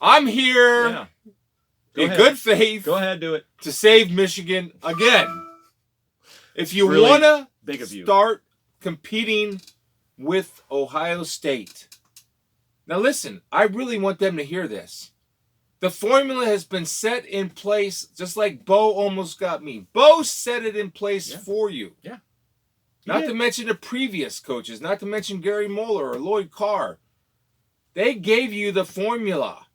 I'm here Yeah. in good faith. Go ahead, do it. To save Michigan again. If you Really want to big of you. start competing with Ohio State. Now listen, I really want them to hear this. The formula has been set in place, just like Bo almost got me. Bo set it in place for you. Yeah. Not to mention the previous coaches, not to mention Gary Moeller or Lloyd Carr. They gave you the formula.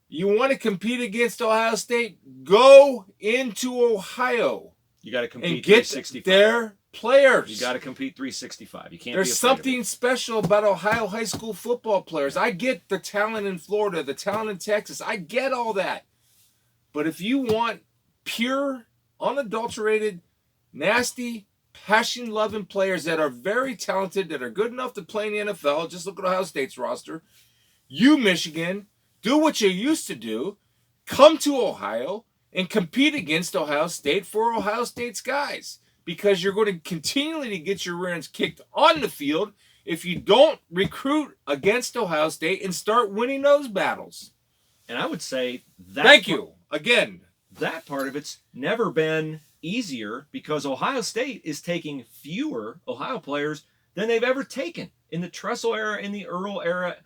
You want to compete against Ohio State? Go into Ohio. You got to compete and get 365. Their players. You got to compete 365. You can't. There's something special about Ohio high school football players. I get the talent in Florida, the talent in Texas. I get all that. But if you want pure, unadulterated, nasty, passion-loving players that are very talented, that are good enough to play in the NFL, just look at Ohio State's roster. You, Michigan, do what you used to do. Come to Ohio and compete against Ohio State for Ohio State's guys. Because you're going to continually get your rear ends kicked on the field if you don't recruit against Ohio State and start winning those battles. And I would say that. Thank you. Again. That part of it's never been easier because Ohio State is taking fewer Ohio players than they've ever taken in the Tressel era, in the Earl era,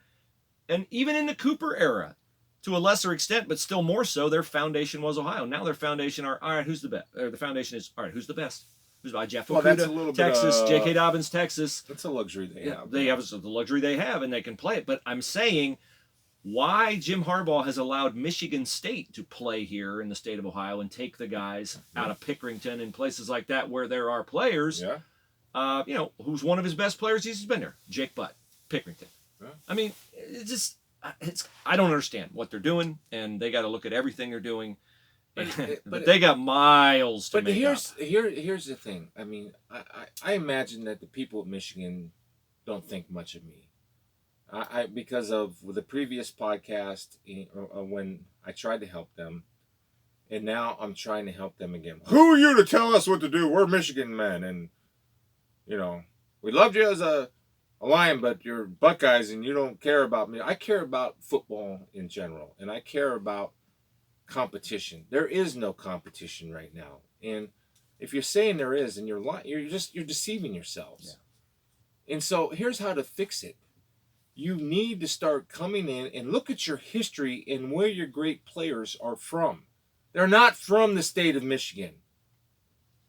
and even in the Cooper era. To a lesser extent, but still more so, their foundation was Ohio. Now their foundation are, all right, who's the best? Or the foundation is, all right, who's the best? Who's by Jeff Okuda, Texas, J.K. Dobbins, Texas. That's a luxury they have. They have the luxury they have, and they can play it. But I'm saying why Jim Harbaugh has allowed Michigan State to play here in the state of Ohio and take the guys out of Pickerington and places like that where there are players. Yeah. Who's one of his best players? He's been there. Jake Butt, Pickerington. Yeah. I mean, I don't understand what they're doing, and they got to look at everything they're doing. But they got miles to make up. Here's the thing. I mean, I imagine that the people of Michigan don't think much of me. Because of the previous podcast when I tried to help them, and now I'm trying to help them again. Who are you to tell us what to do? We're Michigan men, and we loved you as a Lion, but you're Buckeyes, and you don't care about me. I care about football in general, and I care about competition. There is no competition right now, and if you're saying there is, and you're lying, you're deceiving yourselves. Yeah. And so here's how to fix it. You need to start coming in and look at your history and where your great players are from. They're not from the state of Michigan.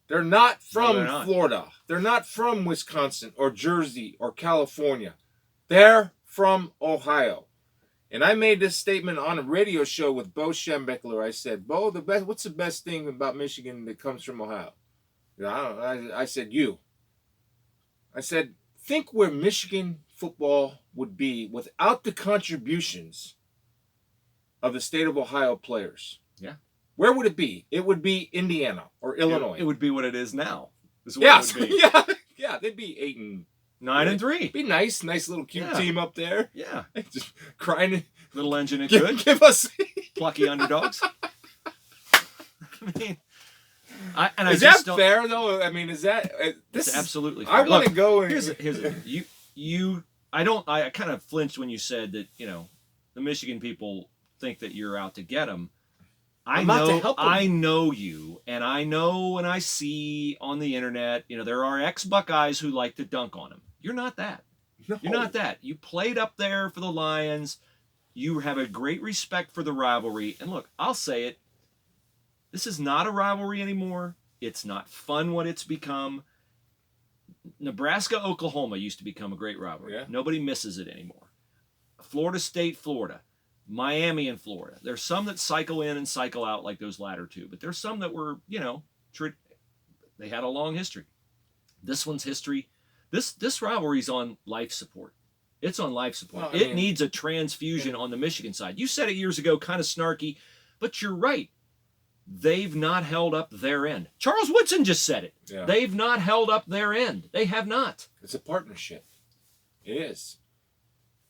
They're not from Florida. They're not from Wisconsin or Jersey or California. They're from Ohio. And I made this statement on a radio show with Bo Schembechler. I said, Bo, what's the best thing about Michigan that comes from Ohio? I said, you. I said, think where Michigan football would be without the contributions of the state of Ohio players. Yeah. Where would it be? It would be Indiana or Illinois. It would be what it is now. Yes. Yeah, they'd be 8-9-3. Be nice little cute team up there. Yeah. Just crying. Little engine it could. Give us plucky underdogs. I mean, is that fair though? I mean, is that this is absolutely fair. I want to go and here's I kind of flinched when you said that, the Michigan people think that you're out to get them. I know you, and I know and I see on the internet, there are ex-Buckeyes who like to dunk on him. You're not that. No. You're not that. You played up there for the Lions. You have a great respect for the rivalry. And look, I'll say it. This is not a rivalry anymore. It's not fun what it's become. Nebraska-Oklahoma used to become a great rivalry. Yeah. Nobody misses it anymore. Florida State, Florida. Miami and Florida. There's some that cycle in and cycle out like those latter two, but there's some that were, they had a long history. This one's history. This rivalry's on life support. It's on life support. Well, it needs a transfusion on the Michigan side. You said it years ago, kind of snarky, but you're right. They've not held up their end. Charles Woodson just said it. Yeah. They've not held up their end. They have not. It's a partnership. It is.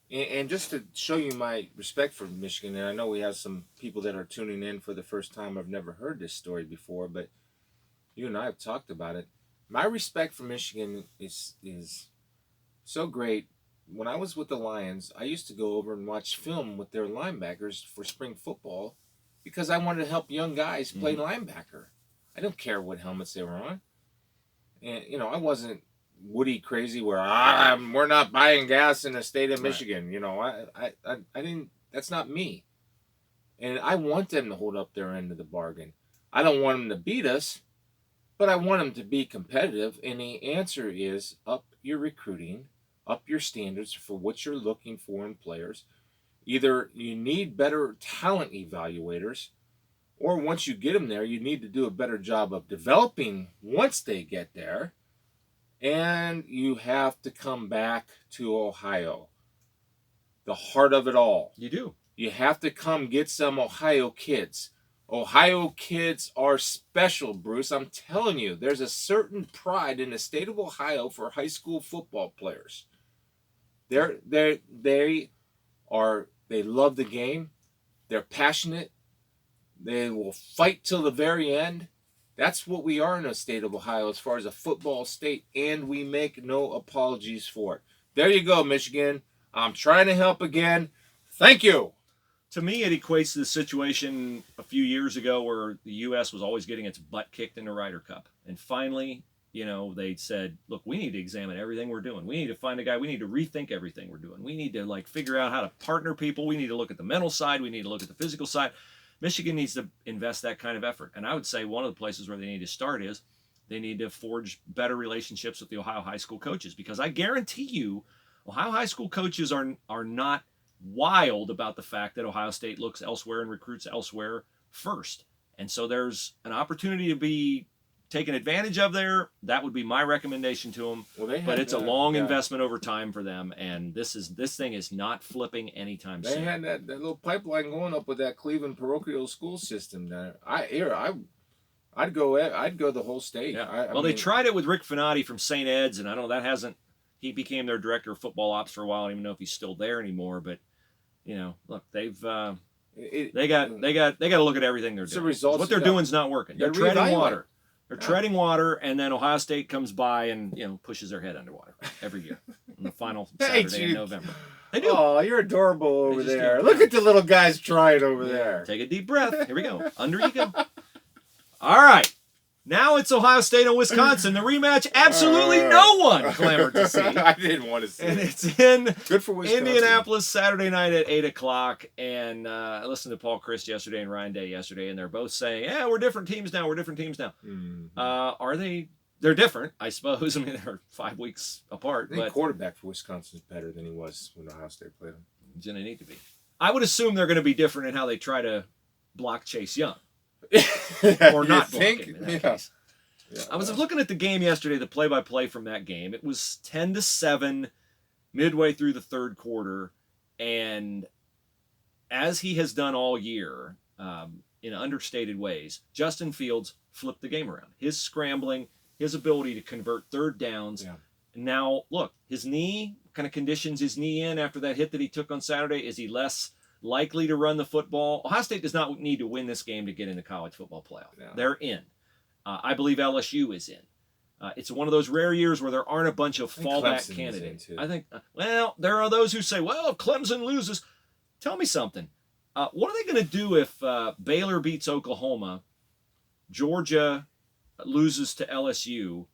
And just to show you my respect for Michigan, and I know we have some people that are tuning in for the first time. I've never heard this story before, but you and I have talked about it. My respect for Michigan is so great when I was with the Lions, I used to go over and watch film with their linebackers for spring football because I wanted to help young guys play linebacker. I don't care what helmets they were on. And, I wasn't Woody crazy where we're not buying gas in the state of Michigan. I didn't, that's not me. And I want them to hold up their end of the bargain. I don't want them to beat us, but I want them to be competitive. And the answer is up your recruiting, up your standards for what you're looking for in players. Either you need better talent evaluators, or once you get them there, you need to do a better job of developing once they get there. And you have to come back to Ohio. The heart of it all. You do. You have to come get some Ohio kids. Ohio kids are special, Bruce. I'm telling you, there's a certain pride in the state of Ohio for high school football players. They love the game. They're passionate. They will fight till the very end. That's what we are in the state of Ohio as far as a football state, and we make no apologies for it. There you go, Michigan. I'm trying to help again. Thank you. To me, it equates to the situation a few years ago where the U.S. was always getting its butt kicked in the Ryder Cup. And finally, they said, look, we need to examine everything we're doing. We need to find a guy. We need to rethink everything we're doing. We need to figure out how to partner people. We need to look at the mental side. We need to look at the physical side. Michigan needs to invest that kind of effort. And I would say one of the places where they need to start is they need to forge better relationships with the Ohio high school coaches, because I guarantee you Ohio high school coaches are not wild about the fact that Ohio State looks elsewhere and recruits elsewhere first. And so there's an opportunity to be taken advantage of there. That would be my recommendation to them. But it's a long investment over time for them, and this thing is not flipping anytime soon. They had that little pipeline going up with that Cleveland parochial school system there. I'd go the whole state. Yeah. They tried it with Rick Finati from St. Ed's, and I don't know, that hasn't. He became their director of football ops for a while. I don't even know if he's still there anymore. But look, they've they got to look at everything they're doing. What they're doing is not working. They're treading water. They're treading water, and then Ohio State comes by and pushes their head underwater every year on the final Saturday in November. They do. Oh, you're adorable over there. Look at the little guys trying over there. Take a deep breath. Here we go. Under you go. All right. Now it's Ohio State and Wisconsin. The rematch, absolutely no one clamored to see. I didn't want to see and it. It's in Good for Wisconsin. Indianapolis Saturday night at 8 o'clock. And I listened to Paul Chryst yesterday and Ryan Day yesterday, and they're both saying, yeah, we're different teams now. Mm-hmm. Are they? They're different, I suppose. I mean, they're 5 weeks apart. I think quarterback for Wisconsin is better than he was when Ohio State played him. He's going to need to be. I would assume they're going to be different in how they try to block Chase Young. Or not block him in that case. Yeah, I was looking at the game yesterday, the play-by-play from that game. It was 10-7 midway through the third quarter, and as he has done all year, in understated ways, Justin Fields flipped the game around. His scrambling, his ability to convert third downs. Yeah. Now, look, his knee, kind of conditions his knee in after that hit that he took on Saturday. Is he less likely to run the football? Ohio State does not need to win this game to get in the college football playoff. No. They're in. I believe LSU is in. It's one of those rare years where there aren't a bunch of fallback candidates. I think, there are those who say, well, if Clemson loses, tell me something. What are they going to do if Baylor beats Oklahoma, Georgia loses to LSU,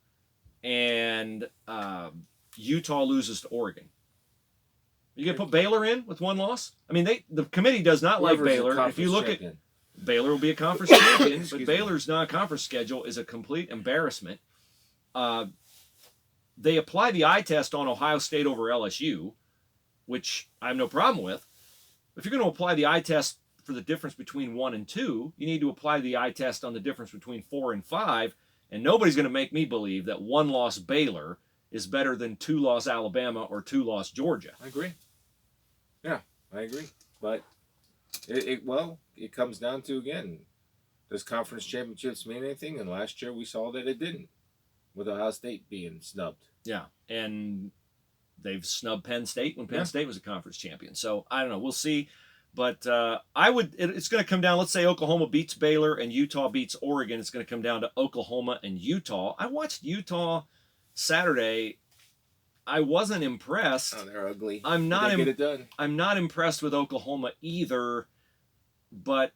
and Utah loses to Oregon? You going to put Baylor in with one loss? I mean, the committee does not like Baylor. If you look at Baylor will be a conference champion, but Baylor's non-conference schedule is a complete embarrassment. They apply the eye test on Ohio State over LSU, which I have no problem with. If you're going to apply the eye test for the difference between 1 and 2, you need to apply the eye test on the difference between 4 and 5, and nobody's going to make me believe that 1-loss Baylor is better than 2-loss Alabama or 2-loss Georgia. I agree. Yeah, I agree. But it comes down to, again, does conference championships mean anything? And last year we saw that it didn't, with Ohio State being snubbed. Yeah, and they've snubbed Penn State when Penn State was a conference champion. So I don't know. We'll see. But it's going to come down. Let's say Oklahoma beats Baylor and Utah beats Oregon. It's going to come down to Oklahoma and Utah. I watched Utah Saturday. I wasn't impressed. Oh, they're ugly. I'm not. Get it done. I'm not impressed with Oklahoma either. But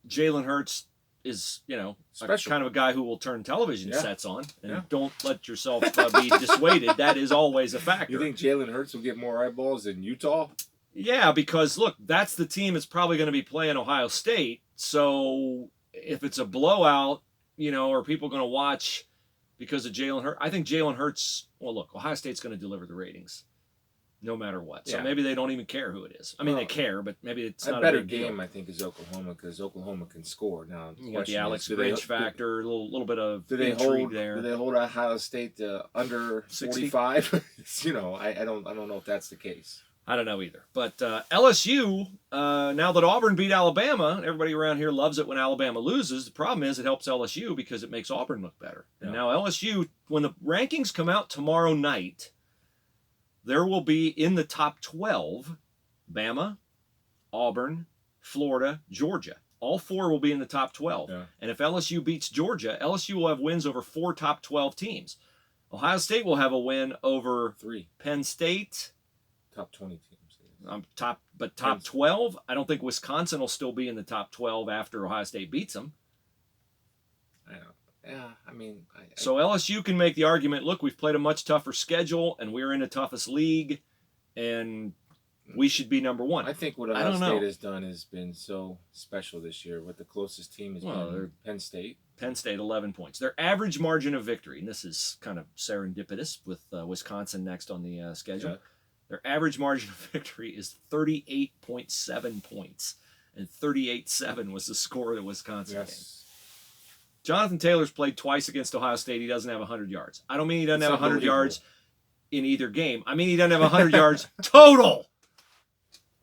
Jalen Hurts is, kind of a guy who will turn television sets on, and don't let yourself be dissuaded. That is always a factor. You think Jalen Hurts will get more eyeballs than Utah? Yeah, because look, that's the team that's probably going to be playing Ohio State. So if it's a blowout, are people going to watch because of Jalen Hurts? I think Jalen Hurts. Well, look, Ohio State's going to deliver the ratings, no matter what. So maybe they don't even care who it is. I mean, they care, but maybe it's not a better big deal. game. I think is Oklahoma because Oklahoma can score. Now you got the Alex Grinch factor, a little bit of intrigue there. Do they hold Ohio State to under 45? I don't know if that's the case. I don't know either. But LSU, now that Auburn beat Alabama, everybody around here loves it when Alabama loses. The problem is it helps LSU because it makes Auburn look better. And now LSU, when the rankings come out tomorrow night, there will be in the top 12, Bama, Auburn, Florida, Georgia. All 4 will be in the top 12. Yeah. And if LSU beats Georgia, LSU will have wins over 4 top 12 teams. Ohio State will have a win over 3. Penn State. Top 20 teams. Top 12, I don't think Wisconsin will still be in the top 12 after Ohio State beats them. I know. Yeah, I mean... So LSU can make the argument, look, we've played a much tougher schedule, and we're in the toughest league, and we should be number 1. I think what Ohio State has done has been so special this year. What the closest team has been Penn State. Penn State, 11 points. Their average margin of victory, and this is kind of serendipitous with Wisconsin next on the schedule. Yeah. Their average margin of victory is 38.7 points, and 38-7 was the score of the Wisconsin game. Jonathan Taylor's played twice against Ohio State. He doesn't have 100 yards. I don't mean he doesn't have 100 yards in either game. I mean he doesn't have 100 yards total.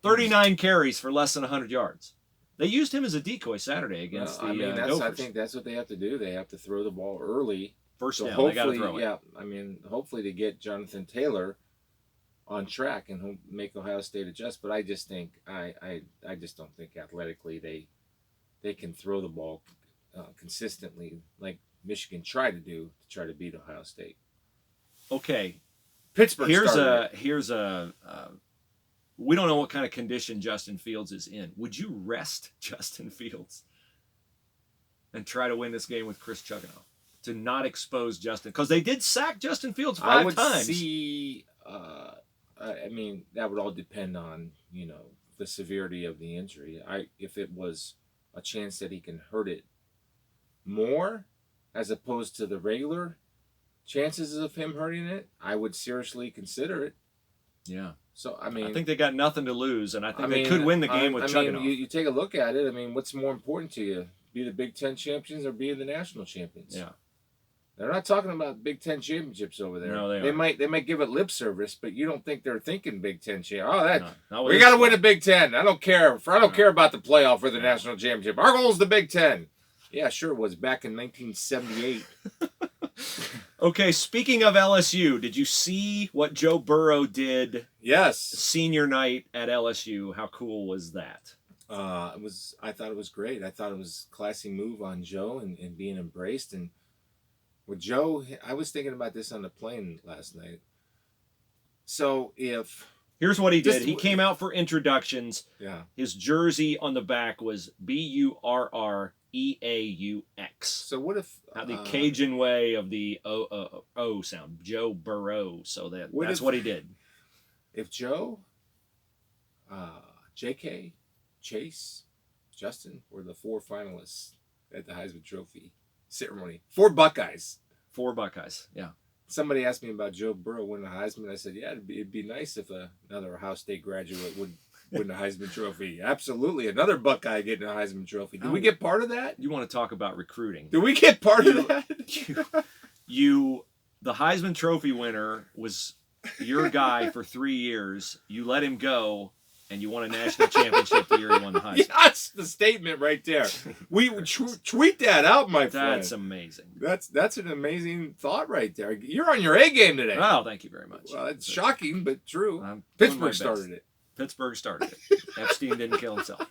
39 carries for less than 100 yards. They used him as a decoy Saturday against the Gophers. I think that's what they have to do. They have to throw the ball early. First down, they got to throw it. Yeah, I mean, hopefully to get Jonathan Taylor on track and make Ohio State adjust. But I just think I just don't think athletically they can throw the ball consistently like Michigan tried to do to try to beat Ohio State. Okay, Pittsburgh. Here's a we don't know what kind of condition Justin Fields is in. Would you rest Justin Fields and try to win this game with Chris Chugano to not expose Justin? Because they did sack Justin Fields 5 times. I would see. I mean, that would all depend on, the severity of the injury. If it was a chance that he can hurt it more as opposed to the regular chances of him hurting it, I would seriously consider it. Yeah. So, I mean... I think they got nothing to lose, and I think they could win the game with Chugano. You take a look at it, I mean, what's more important to you? Be the Big Ten champions or be the national champions? Yeah. They're not talking about Big Ten championships over there. No, they might give it lip service, but you don't think they're thinking Big Ten champions. We got to win a Big Ten. I don't care. I don't care about the playoff or the national championship. Our goal is the Big Ten. Yeah, sure it was back in 1978. Okay, speaking of LSU, did you see what Joe Burrow did? Yes. Senior night at LSU. How cool was that? I thought it was great. I thought it was a classy move on Joe and being embraced. And with Joe, I was thinking about this on the plane last night. So here's what he did. He came out for introductions. Yeah. His jersey on the back was BURREAUX. So what if the Cajun way of the O sound, Joe Burrow. So that's what he did. If Joe, JK, Chase, Justin were the 4 finalists at the Heisman Trophy ceremony, 4 Buckeyes. 4 Buckeyes, yeah. Somebody asked me about Joe Burrow winning the Heisman. I said, yeah, it'd be nice if another Ohio State graduate would win the Heisman Trophy. Absolutely. Another Buckeye getting a Heisman Trophy. Do we get part of that? You want to talk about recruiting. Do we get part of that? The Heisman Trophy winner was your guy for 3 years. You let him go, and you won a national championship the year he won the Heisman. That's the statement right there. We tweet that out, my friend. That's amazing. That's an amazing thought right there. You're on your A game today. Oh, thank you very much. Well, it's shocking, but true. Pittsburgh started it. Pittsburgh started it. Epstein didn't kill himself.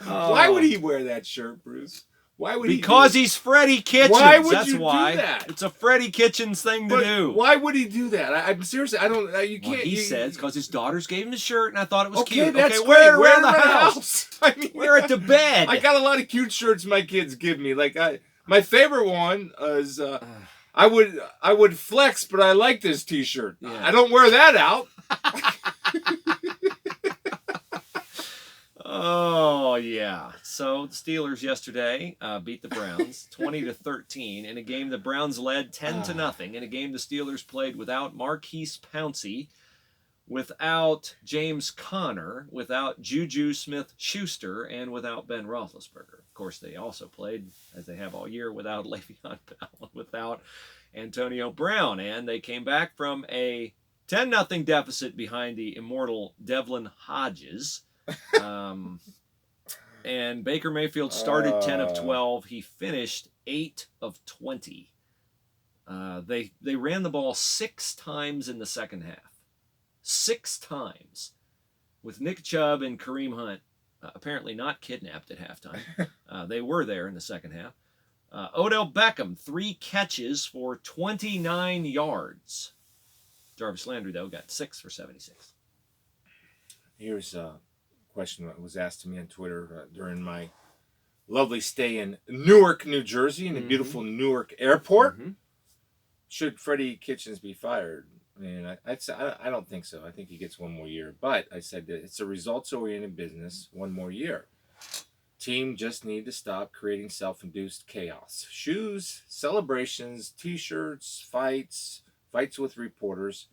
Why would he wear that shirt, Bruce? Why would because he do he's Freddie Kitchens. Why would That's you why. do that? It's a Freddie Kitchens thing to do. Why would he do that? I'm seriously. I don't. You can't. He said it's because his daughters gave him the shirt, and I thought it was okay, cute. That's okay, great. wear it around the house. I mean, wear it to bed. I got a lot of cute shirts my kids give me. Like my favorite one is I would flex, but I like this T-shirt. Yeah. I don't wear that out. Oh yeah. So the Steelers yesterday beat the Browns 20-13 in a game the Browns led 10-0. In a game the Steelers played without Marquise Pouncey, without James Conner, without Juju Smith-Schuster, and without Ben Roethlisberger. Of course, they also played, as they have all year, without Le'Veon Bell, without Antonio Brown, and they came back from a 10-0 deficit behind the immortal Devlin Hodges. And Baker Mayfield started 10 of 12. He finished 8 of 20. They ran the ball 6 times in the second half. 6 times. With Nick Chubb and Kareem Hunt apparently not kidnapped at halftime. They were there in the second half. Odell Beckham, 3 catches for 29 yards. Jarvis Landry, though, got 6 for 76. Here's a question that was asked to me on Twitter during my lovely stay in Newark, New Jersey, in the beautiful Newark airport. Should Freddie Kitchens be fired? I mean, I don't think so. I think he gets 1 more year. But I said that it's a results-oriented business, 1 more year. Team just need to stop creating self-induced chaos. Shoes, celebrations, T-shirts, fights with reporters.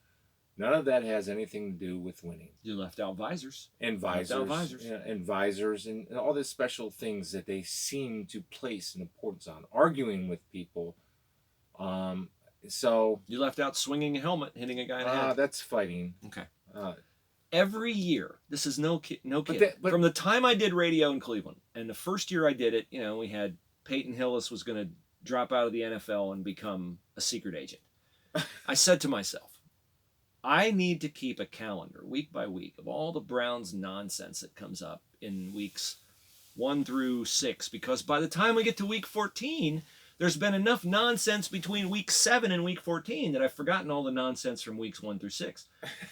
None of that has anything to do with winning. You left out visors. And visors. Yeah, and visors and all the special things that they seem to place an importance on. Arguing with people. So you left out swinging a helmet, hitting a guy in the head. That's fighting. Okay. Every year, this is no kidding. From the time I did radio in Cleveland, and the first year I did it, we had Peyton Hillis was going to drop out of the NFL and become a secret agent. I said to myself, I need to keep a calendar week by week of all the Browns nonsense that comes up in weeks 1 through 6, because by the time we get to week 14, there's been enough nonsense between week 7 and week 14 that I've forgotten all the nonsense from weeks 1 through 6.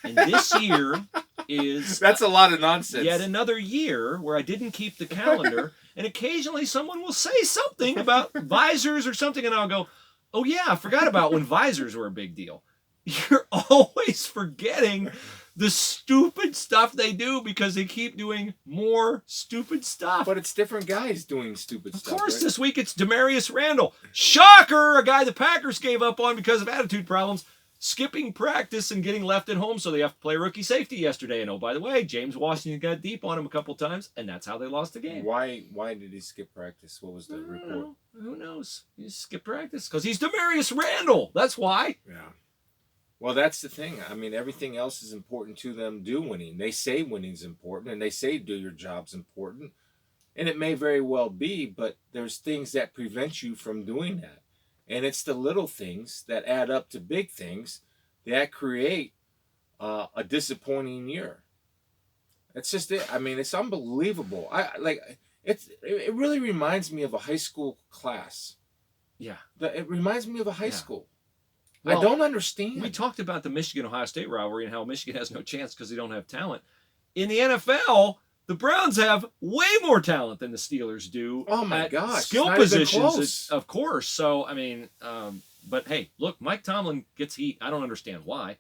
And this year is... That's a lot of nonsense. Yet another year where I didn't keep the calendar, and occasionally someone will say something about visors or something, and I'll go, oh yeah, I forgot about when visors were a big deal. You're always forgetting the stupid stuff they do because they keep doing more stupid stuff. But it's different guys doing stupid stuff. Of course, right? This week it's Demarius Randall. Shocker! A guy the Packers gave up on because of attitude problems. Skipping practice and getting left at home, so they have to play rookie safety yesterday. And oh, by the way, James Washington got deep on him a couple times, and that's how they lost the game. Why did he skip practice? What was the report? Who knows? He skipped practice because he's Demarius Randall. That's why. Yeah. Well, that's the thing. I mean, everything else is important to them. Do winning. They say winning's important, and they say do your job's important. And it may very well be, but there's things that prevent you from doing that. And it's the little things that add up to big things that create a disappointing year. It's just it. I mean, it's unbelievable. It really reminds me of a high school class. Yeah. It reminds me of a high school. Well, I don't understand. We talked about the Michigan-Ohio State rivalry and how Michigan has no chance because they don't have talent. In the NFL, the Browns have way more talent than the Steelers do. Oh my gosh! Skill positions, of course. So I mean, but hey, look, Mike Tomlin gets heat. I don't understand why.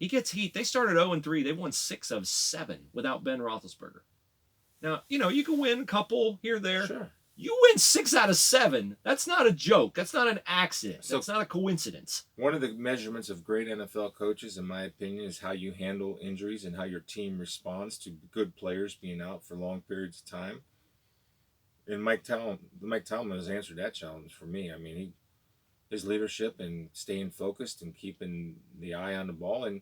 He gets heat. They started 0-3. They've won 6 of 7 without Ben Roethlisberger. Now you can win a couple here there. Sure. You win 6 out of 7. That's not a joke. That's not an accident. That's not a coincidence. One of the measurements of great NFL coaches, in my opinion, is how you handle injuries and how your team responds to good players being out for long periods of time. And Mike Tomlin has answered that challenge for me. I mean, his leadership and staying focused and keeping the eye on the ball. And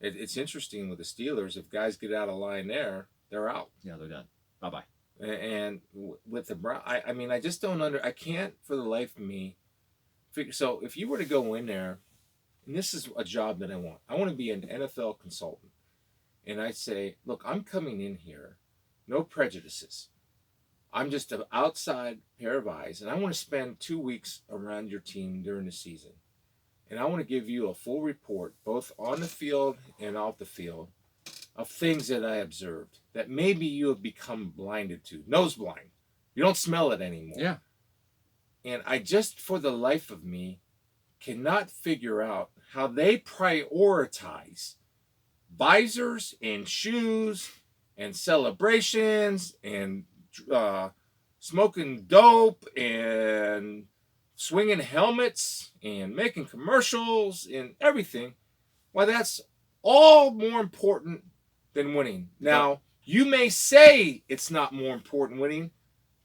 it's interesting with the Steelers, if guys get out of line there, they're out. Yeah, they're done. Bye-bye. And with the Browns, I mean, I just don't I can't for the life of me figure. So if you were to go in there, and this is a job that I want to be an NFL consultant. And I'd say, look, I'm coming in here, no prejudices. I'm just an outside pair of eyes, and I want to spend 2 weeks around your team during the season. And I want to give you a full report, both on the field and off the field, of things that I observed that maybe you have become blinded to, nose blind. You don't smell it anymore. Yeah. And I just, for the life of me, cannot figure out how they prioritize visors and shoes and celebrations and smoking dope and swinging helmets and making commercials and everything. Why, that's all more important than winning. Now, you may say it's not more important winning,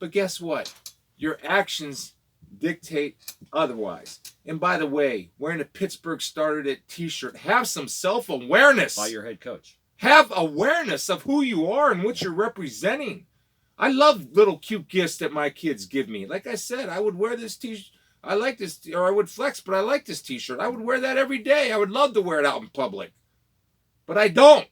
but guess what? Your actions dictate otherwise. And by the way, wearing a Pittsburgh Started It t-shirt, have some self-awareness. By your head coach. Have awareness of who you are and what you're representing. I love little cute gifts that my kids give me. Like I said, I would wear this t-shirt. I like this, or I would flex, but I like this t-shirt. I would wear that every day. I would love to wear it out in public. But I don't,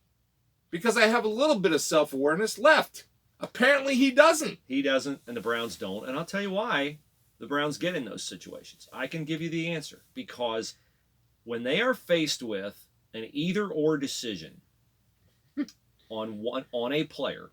because I have a little bit of self-awareness left. Apparently he doesn't. He doesn't, and the Browns don't. And I'll tell you why the Browns get in those situations. I can give you the answer. Because when they are faced with an either-or decision on a player,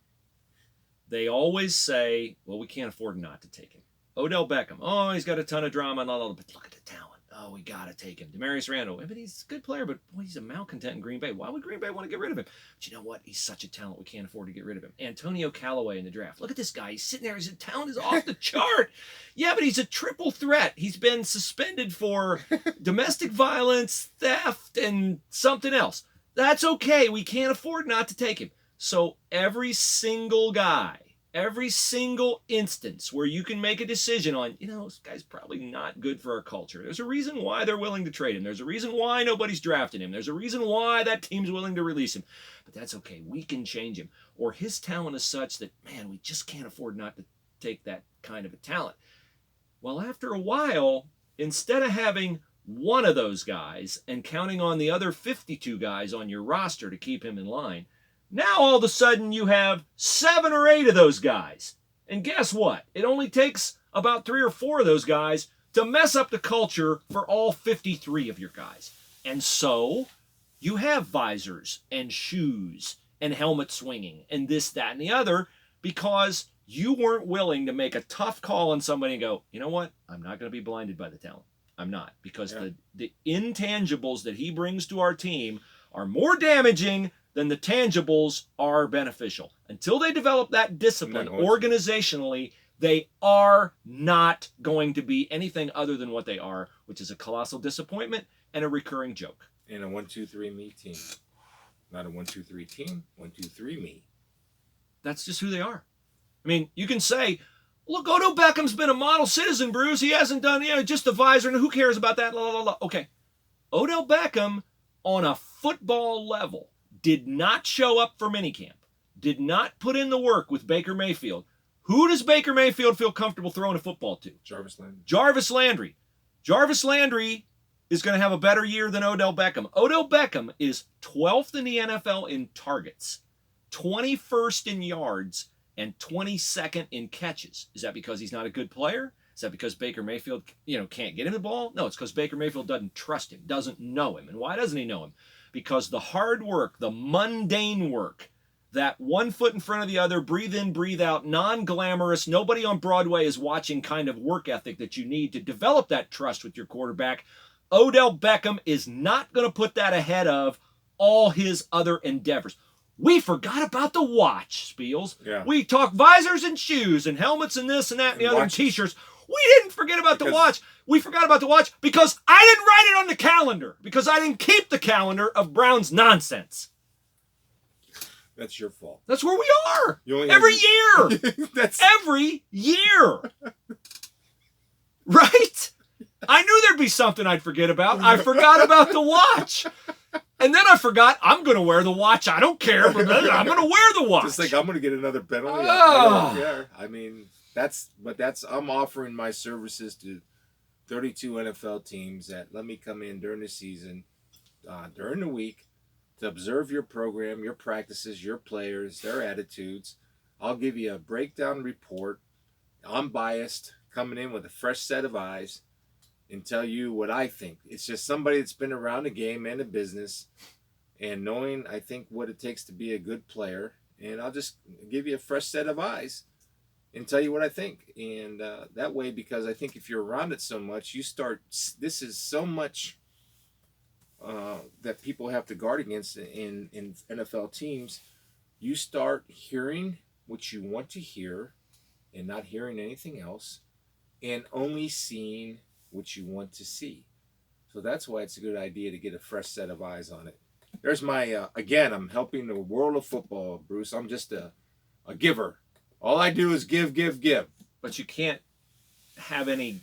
they always say, well, we can't afford not to take him. Odell Beckham, oh, he's got a ton of drama, but look at the talent. Oh, we got to take him. Demarius Randall, but he's a good player, but boy, he's a malcontent in Green Bay. Why would Green Bay want to get rid of him? But you know what? He's such a talent, we can't afford to get rid of him. Antonio Callaway in the draft. Look at this guy. He's sitting there. His talent is off the chart. Yeah, but he's a triple threat. He's been suspended for domestic violence, theft, and something else. That's okay. We can't afford not to take him. So every single guy, every single instance where you can make a decision on, this guy's probably not good for our culture. There's a reason why they're willing to trade him. There's a reason why nobody's drafting him. There's a reason why that team's willing to release him. But that's okay. We can change him. Or his talent is such that, man, we just can't afford not to take that kind of a talent. Well, after a while, instead of having one of those guys and counting on the other 52 guys on your roster to keep him in line, now all of a sudden you have 7 or 8 of those guys. And guess what? It only takes about 3 or 4 of those guys to mess up the culture for all 53 of your guys. And so you have visors and shoes and helmet swinging and this, that, and the other because you weren't willing to make a tough call on somebody and go, you know what? I'm not going to be blinded by the talent. I'm not. Because the intangibles that he brings to our team are more damaging than the tangibles are beneficial. Until they develop that discipline organizationally, they are not going to be anything other than what they are, which is a colossal disappointment and a recurring joke. And a 1-2-3 me team. Not a 1-2-3 team, 1-2-3 me. That's just who they are. I mean, you can say, look, Odell Beckham's been a model citizen, Bruce. He hasn't done, just a visor, and who cares about that? La, la, la. Okay. Odell Beckham, on a football level, did not show up for minicamp, did not put in the work with Baker Mayfield. Who does Baker Mayfield feel comfortable throwing a football to? Jarvis Landry. Jarvis Landry is going to have a better year than Odell Beckham. Odell Beckham is 12th in the NFL in targets, 21st in yards, and 22nd in catches. Is that because he's not a good player? Is that because Baker Mayfield, can't get him the ball? No, it's because Baker Mayfield doesn't trust him, doesn't know him. And why doesn't he know him? Because the hard work, the mundane work, that one foot in front of the other, breathe in, breathe out, non-glamorous, nobody on Broadway is watching kind of work ethic that you need to develop that trust with your quarterback, Odell Beckham is not going to put that ahead of all his other endeavors. We forgot about the watch, Spiels. Yeah. We talk visors and shoes and helmets and this and that and the other and t-shirts. We didn't forget about the watch. We forgot about the watch because I didn't write it on the calendar. Because I didn't keep the calendar of Brown's nonsense. That's your fault. That's where we are. Every year. Every year. Right? I knew there'd be something I'd forget about. I forgot about the watch. And then I forgot I'm going to wear the watch. I don't care. But I'm going to wear the watch. Just like I'm going to get another penalty. Oh. I don't care. I mean, I'm offering my services to 32 NFL teams that let me come in during the season, during the week, to observe your program, your practices, your players, their attitudes. I'll give you a breakdown report I'm biased, coming in with a fresh set of eyes and tell you what I think. It's just somebody that's been around the game and the business and knowing, I think, what it takes to be a good player. And I'll just give you a fresh set of eyes and tell you what I think. And that way, because I think if you're around it so much, you start, this is so much that people have to guard against in NFL teams. You start hearing what you want to hear and not hearing anything else and only seeing what you want to see. So that's why it's a good idea to get a fresh set of eyes on it. There's my, again, I'm helping the world of football, Bruce. I'm just a giver. All I do is give. But you can't have any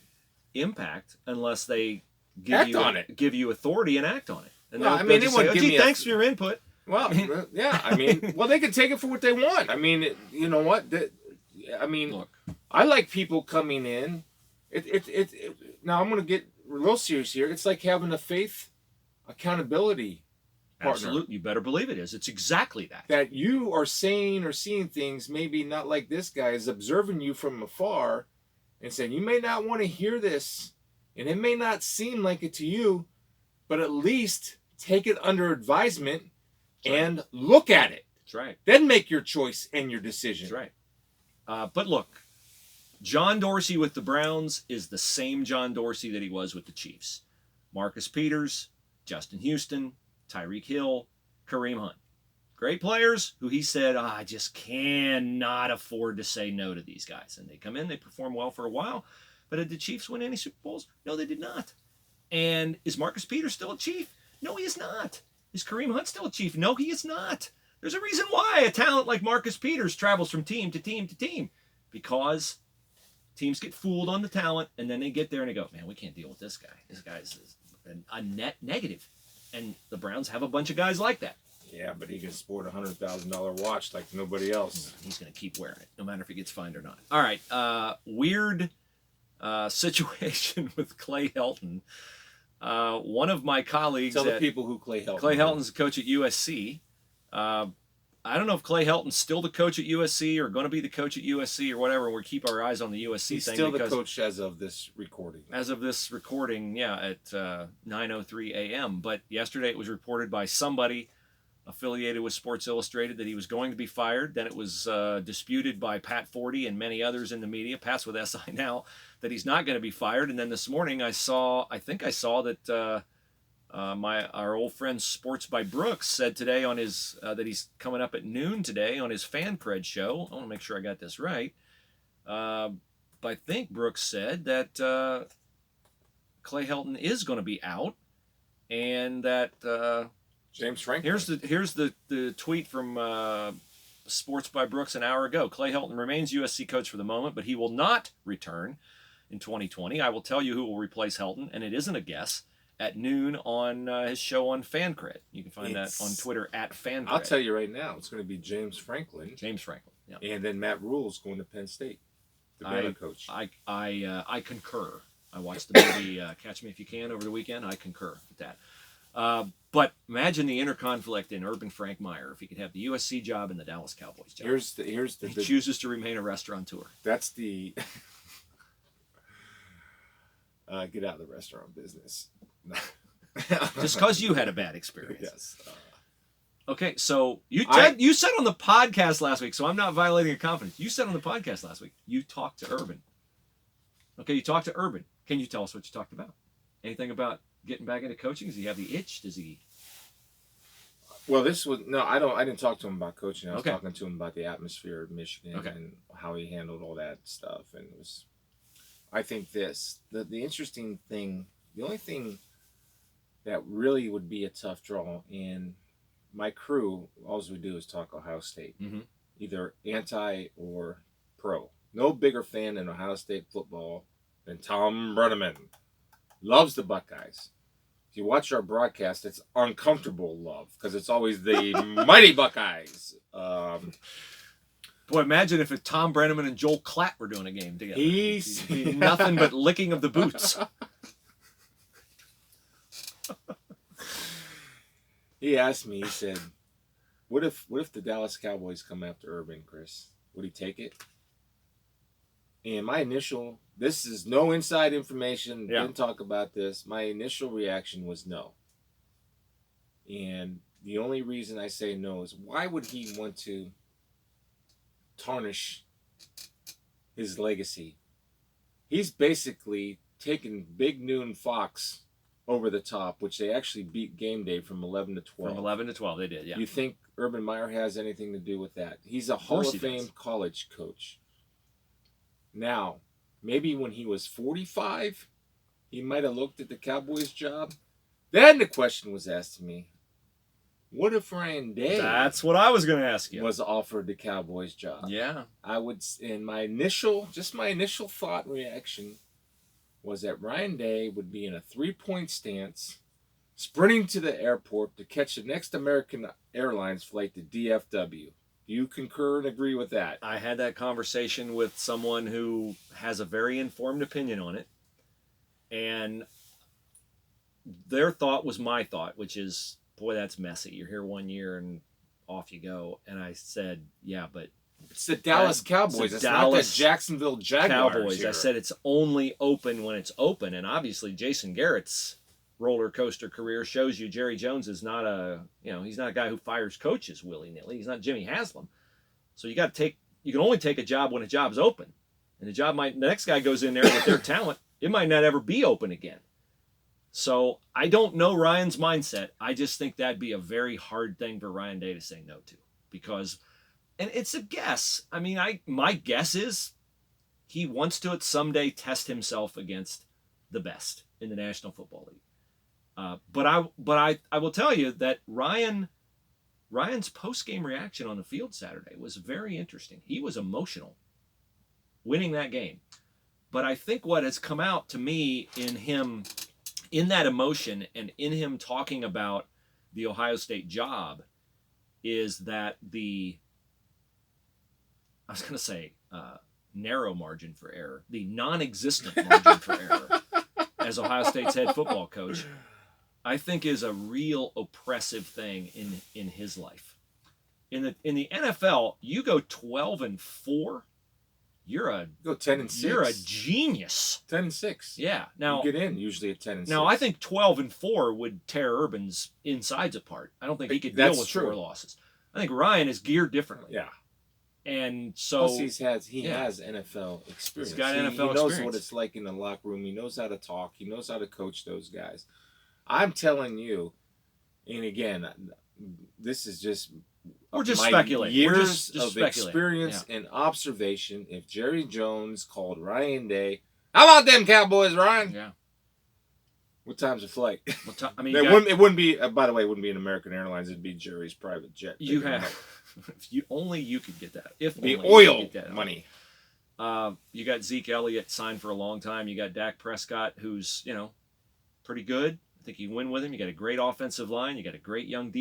impact unless they Act on it. Give you authority and act on it. And well, I mean, they wouldn't give me thanks for your input. Well, yeah, I mean, well, they can take it for what they want. I mean, you know what? Look, I like people coming in. Now I'm going to get real serious here. It's like having a faith accountability partner. Absolutely. You better believe it is. It's exactly that. That you are saying or seeing things maybe not like this guy is observing you from afar and saying, you may not want to hear this and it may not seem like it to you, but at least take it under advisement and look at it. That's right. Then make your choice and your decision. That's right. But look, John Dorsey with the Browns is the same John Dorsey that he was with the Chiefs. Marcus Peters, Justin Houston, Tyreek Hill, Kareem Hunt. Great players who he said, I just cannot afford to say no to these guys. And they come in, they perform well for a while. But did the Chiefs win any Super Bowls? No, they did not. And is Marcus Peters still a Chief? No, he is not. Is Kareem Hunt still a Chief? No, he is not. There's a reason why a talent like Marcus Peters travels from team to team to team. Because teams get fooled on the talent, and then they get there and they go, man, we can't deal with this guy. This guy's a net negative. And the Browns have a bunch of guys like that. Yeah, but he can sport a $100,000 watch like nobody else. He's going to keep wearing it, no matter if he gets fined or not. All right, weird situation with Clay Helton. One of my colleagues... Tell the people who Clay Helton is. Clay Helton's a coach at USC. I don't know if Clay Helton's still the coach at USC or going to be the coach at USC or whatever. We'll keep our eyes on the USC He's thing. He's still the coach as of this recording. As of this recording, yeah, at 9:03 a.m. But yesterday it was reported by somebody affiliated with Sports Illustrated that he was going to be fired. Then it was disputed by Pat Forty and many others in the media, Pat's with SI now, that he's not going to be fired. And then this morning I think I saw that our old friend Sports by Brooks said today on his that he's coming up at noon today on his Fan Cred show. I want to make sure I got this right. But I think Brooks said that Clay Helton is going to be out, and that James Franklin. Here's the tweet from Sports by Brooks an hour ago. Clay Helton remains USC coach for the moment, but he will not return in 2020. I will tell you who will replace Helton, and it isn't a guess. At noon on his show on Fan Cred. You can find that on Twitter at Fan Cred. I'll tell you right now, it's going to be James Franklin. James Franklin, yeah. And then Matt Rule's going to Penn State, the Baylor coach. I concur. I watched the movie Catch Me If You Can over the weekend. I concur with that. But imagine the inner conflict in Urban Frank Meyer if he could have the USC job and the Dallas Cowboys job. He chooses to remain a restaurateur. That's the get out of the restaurant business. Just because you had a bad experience. Yes. Okay, so you said on the podcast last week, so I'm not violating your confidence. You said on the podcast last week, you talked to Urban. Okay, you talked to Urban. Can you tell us what you talked about? Anything about getting back into coaching? Does he have the itch? Does he? Well, I didn't talk to him about coaching. I was talking to him about the atmosphere of Michigan and how he handled all that stuff. And it was, I think the interesting thing, the only thing that really would be a tough draw, and my crew, all we do is talk Ohio State, either anti or pro. No bigger fan in Ohio State football than Tom Brenneman. Loves the Buckeyes. If you watch our broadcast, it's uncomfortable love because it's always the mighty Buckeyes. Boy, imagine if Tom Brenneman and Joel Klatt were doing a game together. He's nothing but licking of the boots. He asked me, he said, what if the Dallas Cowboys come after Urban, Chris? Would he take it? And my initial, this is no inside information, Yeah. didn't talk about this. My initial reaction was no. And the only reason I say no is why would he want to tarnish his legacy? He's basically taken Big Noon Fox over the top, which they actually beat game day from 11 to 12. From 11 to 12, they did, yeah. You think Urban Meyer has anything to do with that? He's a Hall of Fame college coach. Now, maybe when he was 45, he might have looked at the Cowboys job. Then the question was asked to me, what if Ryan Day That's what I was going to ask you. was offered the Cowboys job? Yeah. I would, in my initial thought and reaction was that Ryan Day would be in a 3-point stance, sprinting to the airport to catch the next American Airlines flight to DFW. Do you concur and agree with that? I had that conversation with someone who has a very informed opinion on it. And their thought was my thought, which is, boy, that's messy. You're here 1 year and off you go. And I said, yeah, but it's the Dallas Cowboys. It's not the Jacksonville Jaguars. Cowboys. Here. I said it's only open when it's open. And obviously Jason Garrett's roller coaster career shows you Jerry Jones is not he's not a guy who fires coaches willy-nilly. He's not Jimmy Haslam. So you can only take a job when a job's open. And the next guy goes in there with their talent, it might not ever be open again. So I don't know Ryan's mindset. I just think that'd be a very hard thing for Ryan Day to say no to, because, and it's a guess. I mean, my guess is he wants to someday test himself against the best in the National Football League. But I will tell you that Ryan's post-game reaction on the field Saturday was very interesting. He was emotional winning that game. But I think what has come out to me in him, in that emotion and in him talking about the Ohio State job, is that narrow margin for error, the non-existent margin for error as Ohio State's head football coach, I think is a real oppressive thing in his life. In the NFL, you go 12-4, you go 10-6. You're a genius. 10-6. Yeah. Now you get in usually at 10-6. Now I think 12-4 would tear Urban's insides apart. I don't think he could deal with 4 losses. I think Ryan is geared differently. Yeah. And so plus he has NFL experience. He's got NFL experience. He knows what it's like in the locker room. He knows how to talk. He knows how to coach those guys. I'm telling you, and again, this is just we're just speculating. Years just of experience and observation. If Jerry Jones called Ryan Day, how about them Cowboys, Ryan? Yeah. What time's the flight? I mean, it wouldn't be. By the way, it wouldn't be an American Airlines. It'd be Jerry's private jet. You only you could get that. If the oil money. You got Zeke Elliott signed for a long time. You got Dak Prescott, who's pretty good. I think you win with him. You got a great offensive line. You got a great young defense.